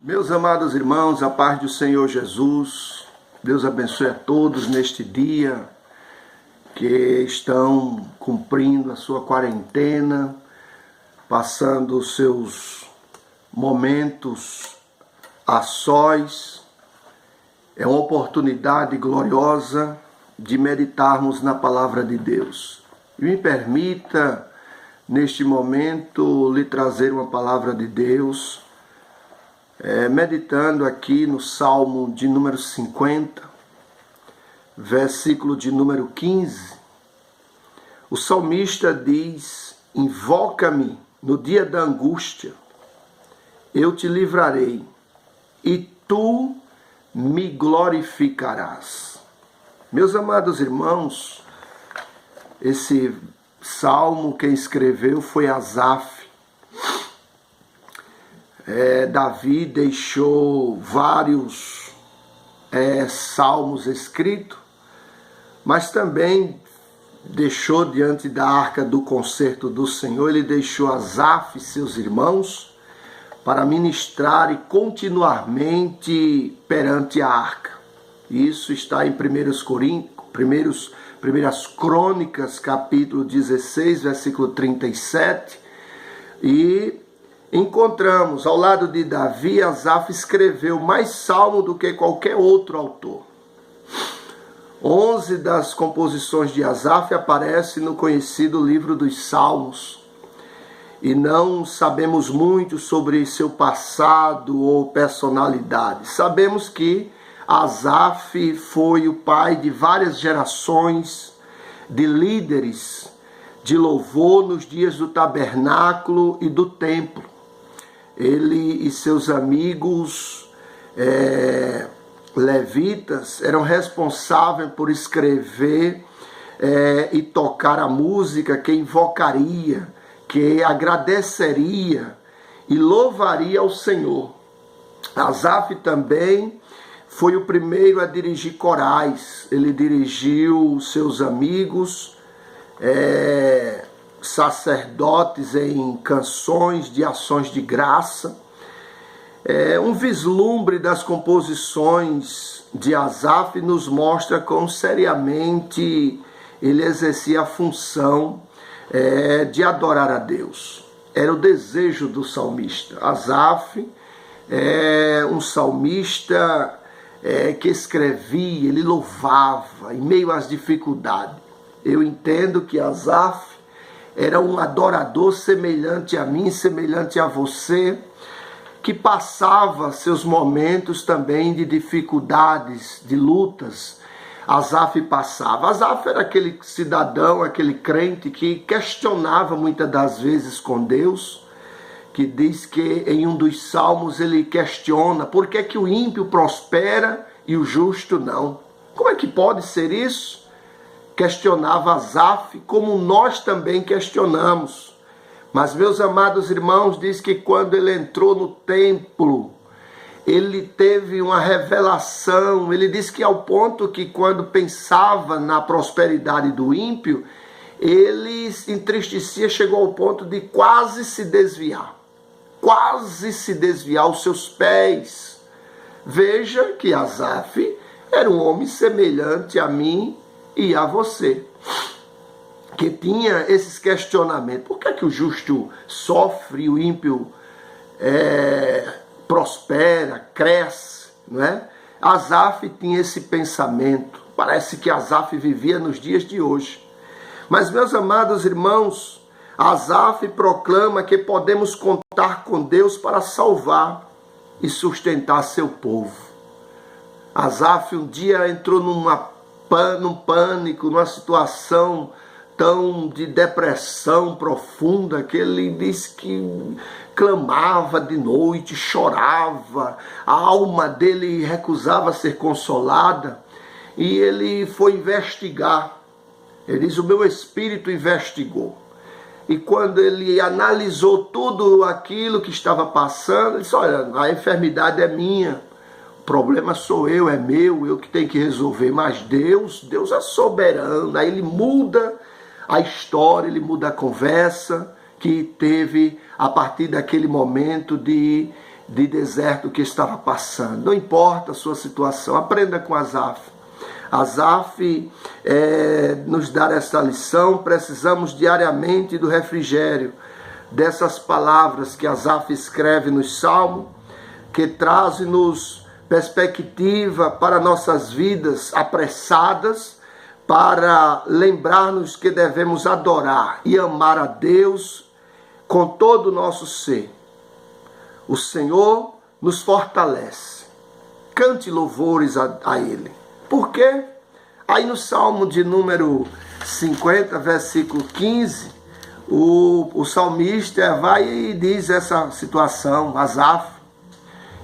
Meus amados irmãos, a paz do Senhor Jesus, Deus abençoe a todos neste dia que estão cumprindo a sua quarentena, passando os seus momentos a sós. É uma oportunidade gloriosa de meditarmos na palavra de Deus. E me permita, neste momento, lhe trazer uma palavra de Deus, meditando aqui no Salmo de número 50, versículo de número 15, o salmista diz: invoca-me no dia da angústia, eu te livrarei, e tu me glorificarás. Meus amados irmãos, esse salmo quem escreveu foi Asaf. Davi deixou vários salmos escritos, mas também deixou diante da arca do concerto do Senhor, ele deixou Asaf e seus irmãos para ministrarem continuamente perante a arca. Isso está em 1 Crônicas, capítulo 16, versículo 37, e encontramos, ao lado de Davi, Asaf escreveu mais salmo do que qualquer outro autor. 11 das composições de Asaf aparecem no conhecido livro dos Salmos. E não sabemos muito sobre seu passado ou personalidade. Sabemos que Asaf foi o pai de várias gerações de líderes de louvor nos dias do tabernáculo e do templo. Ele e seus amigos levitas eram responsáveis por escrever e tocar a música que invocaria, que agradeceria e louvaria ao Senhor. Asaf também foi o primeiro a dirigir corais. Ele dirigiu seus amigos, sacerdotes em canções de ações de graça. Um vislumbre das composições de Asaf nos mostra quão seriamente ele exercia a função de adorar a Deus. Era o desejo do salmista. Asaf é um salmista que escrevia, ele louvava em meio às dificuldades. Eu entendo que Asaf era um adorador semelhante a mim, semelhante a você, que passava seus momentos também de dificuldades, de lutas. Asaf passava. Asaf era aquele cidadão, aquele crente que questionava muitas das vezes com Deus, que diz que em um dos salmos ele questiona por que que o ímpio prospera e o justo não. Como é que pode ser isso? Questionava Asaf, como nós também questionamos. Mas, meus amados irmãos, diz que quando ele entrou no templo, ele teve uma revelação. Ele diz que ao ponto que quando pensava na prosperidade do ímpio, ele se entristecia, chegou ao ponto de quase se desviar os seus pés. Veja que Asaf era um homem semelhante a mim e a você, que tinha esses questionamentos. Por que é que o justo sofre e o ímpio prospera, cresce, não é? Asaf tinha esse pensamento. Parece que Asaf vivia nos dias de hoje. Mas, meus amados irmãos, Asaf proclama que podemos contar com Deus para salvar e sustentar seu povo. Asaf um dia entrou num pânico, numa situação tão de depressão profunda, que ele disse que clamava de noite, chorava, a alma dele recusava ser consolada, e ele foi investigar. Ele diz: o meu espírito investigou. E quando ele analisou tudo aquilo que estava passando, ele disse: olha, a enfermidade é minha, o problema sou eu, é meu, eu que tenho que resolver. Mas Deus é soberano. Aí ele muda a história, ele muda a conversa que teve a partir daquele momento de de deserto que estava passando. Não importa a sua situação, aprenda com Asaf. Asaf nos dá essa lição. Precisamos diariamente do refrigério dessas palavras que Asaf escreve nos Salmos, que trazem-nos perspectiva para nossas vidas apressadas, para lembrar-nos que devemos adorar e amar a Deus com todo o nosso ser. O Senhor nos fortalece. Cante louvores a Ele. Por quê? Aí no Salmo de número 50, versículo 15, o salmista vai e diz essa situação, Asaf: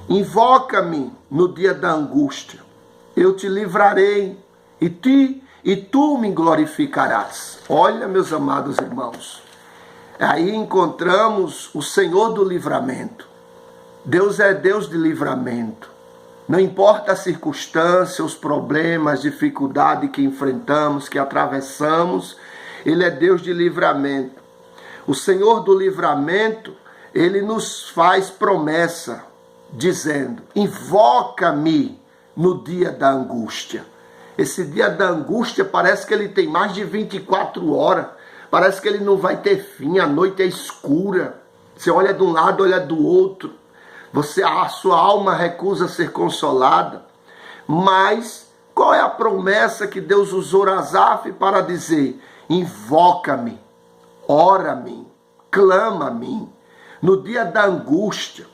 invoca-me no dia da angústia, eu te livrarei e tu me glorificarás. Olha, meus amados irmãos, aí encontramos o Senhor do livramento. Deus é Deus de livramento. Não importa a circunstância, os problemas, dificuldade que enfrentamos, que atravessamos, Ele é Deus de livramento. O Senhor do livramento, Ele nos faz promessa, dizendo: invoca-me no dia da angústia. Esse dia da angústia parece que ele tem mais de 24 horas. Parece que ele não vai ter fim, a noite é escura. Você olha de um lado, olha do outro. A sua alma recusa ser consolada. Mas qual é a promessa que Deus usou Asaf para dizer: invoca-me, ora-me, clama-me no dia da angústia?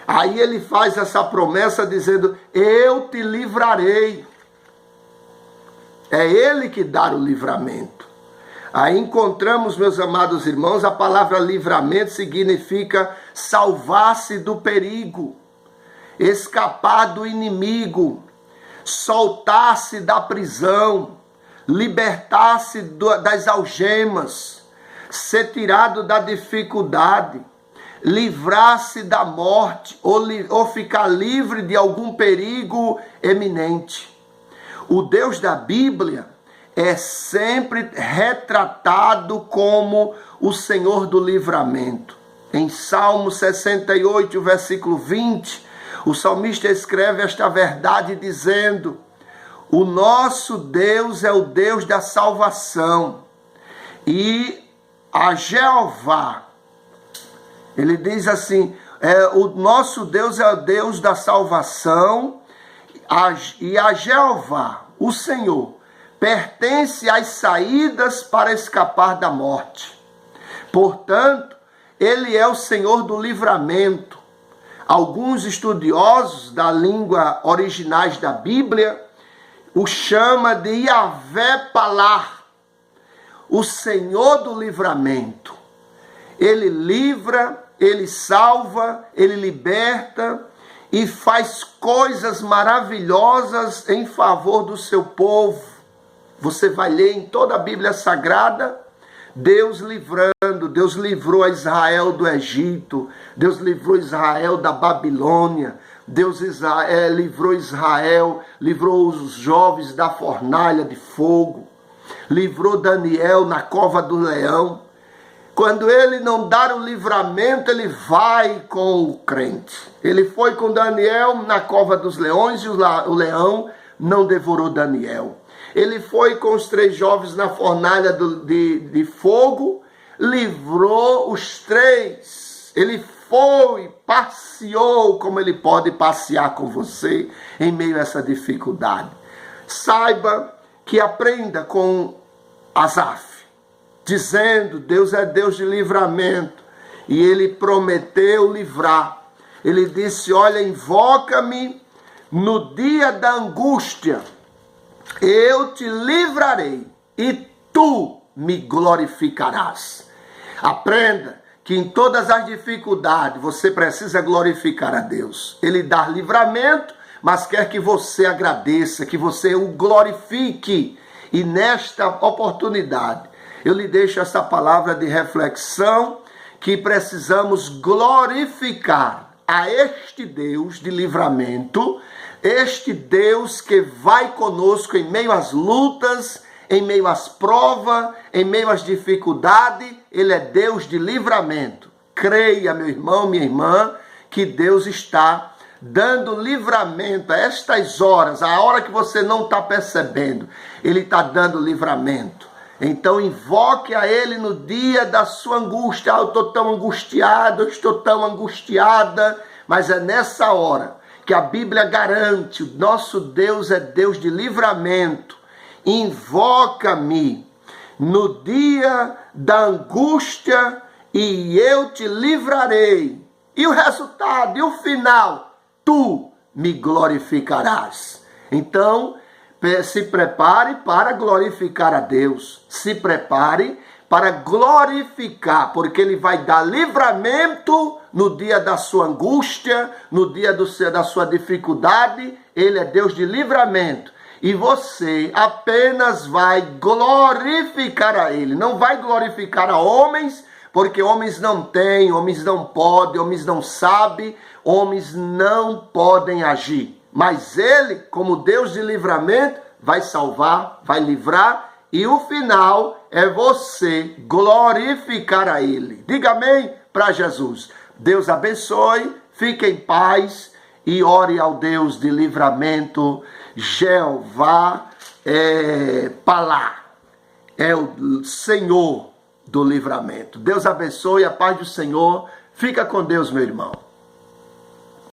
Aí ele faz essa promessa dizendo: eu te livrarei. É Ele que dá o livramento. Aí encontramos, meus amados irmãos, a palavra livramento significa salvar-se do perigo, escapar do inimigo, soltar-se da prisão, libertar-se das algemas, ser tirado da dificuldade, livrar-se da morte ou ficar livre de algum perigo eminente. O Deus da Bíblia é sempre retratado como o Senhor do livramento. Em Salmo 68, versículo 20, o salmista escreve esta verdade dizendo: o nosso Deus é o Deus da salvação. E a Jeová, ele diz assim, o nosso Deus é o Deus da salvação, e a Jeová, o Senhor, pertence às saídas para escapar da morte. Portanto, Ele é o Senhor do livramento. Alguns estudiosos da língua originais da Bíblia o chama de Yahvé Palar, o Senhor do livramento. Ele livra, Ele salva, Ele liberta e faz coisas maravilhosas em favor do seu povo. Você vai ler em toda a Bíblia Sagrada, Deus livrando. Deus livrou a Israel do Egito, Deus livrou Israel da Babilônia, Deus livrou Israel, livrou os jovens da fornalha de fogo, livrou Daniel na cova do leão. Quando ele não dá o livramento, ele vai com o crente. Ele foi com Daniel na cova dos leões e o leão não devorou Daniel. Ele foi com os 3 jovens na fornalha de fogo, livrou os 3. Ele foi, passeou como ele pode passear com você em meio a essa dificuldade. Saiba que aprenda com Asaf, dizendo: Deus é Deus de livramento, e Ele prometeu livrar. Ele disse: olha, invoca-me no dia da angústia, eu te livrarei e tu me glorificarás. Aprenda que em todas as dificuldades você precisa glorificar a Deus. Ele dá livramento, mas quer que você agradeça, que você o glorifique. E nesta oportunidade, eu lhe deixo essa palavra de reflexão, que precisamos glorificar a este Deus de livramento, este Deus que vai conosco em meio às lutas, em meio às provas, em meio às dificuldades. Ele é Deus de livramento. Creia, meu irmão, minha irmã, que Deus está dando livramento a estas horas, a hora que você não está percebendo. Ele está dando livramento. Então invoque a Ele no dia da sua angústia. Eu estou tão angustiado, eu estou tão angustiada. Mas é nessa hora que a Bíblia garante, o nosso Deus é Deus de livramento. Invoca-me no dia da angústia e eu te livrarei. E o resultado, e o final? Tu me glorificarás. Então, se prepare para glorificar a Deus. Se prepare para glorificar, porque Ele vai dar livramento no dia da sua angústia, no dia da sua dificuldade. Ele é Deus de livramento. E você apenas vai glorificar a Ele. Não vai glorificar a homens, porque homens não têm, homens não podem, homens não sabem, homens não podem agir. Mas Ele, como Deus de livramento, vai salvar, vai livrar, e o final é você glorificar a Ele. Diga amém para Jesus. Deus abençoe, fique em paz e ore ao Deus de livramento. Jeová Palá, é o Senhor do livramento. Deus abençoe, a paz do Senhor. Fica com Deus, meu irmão.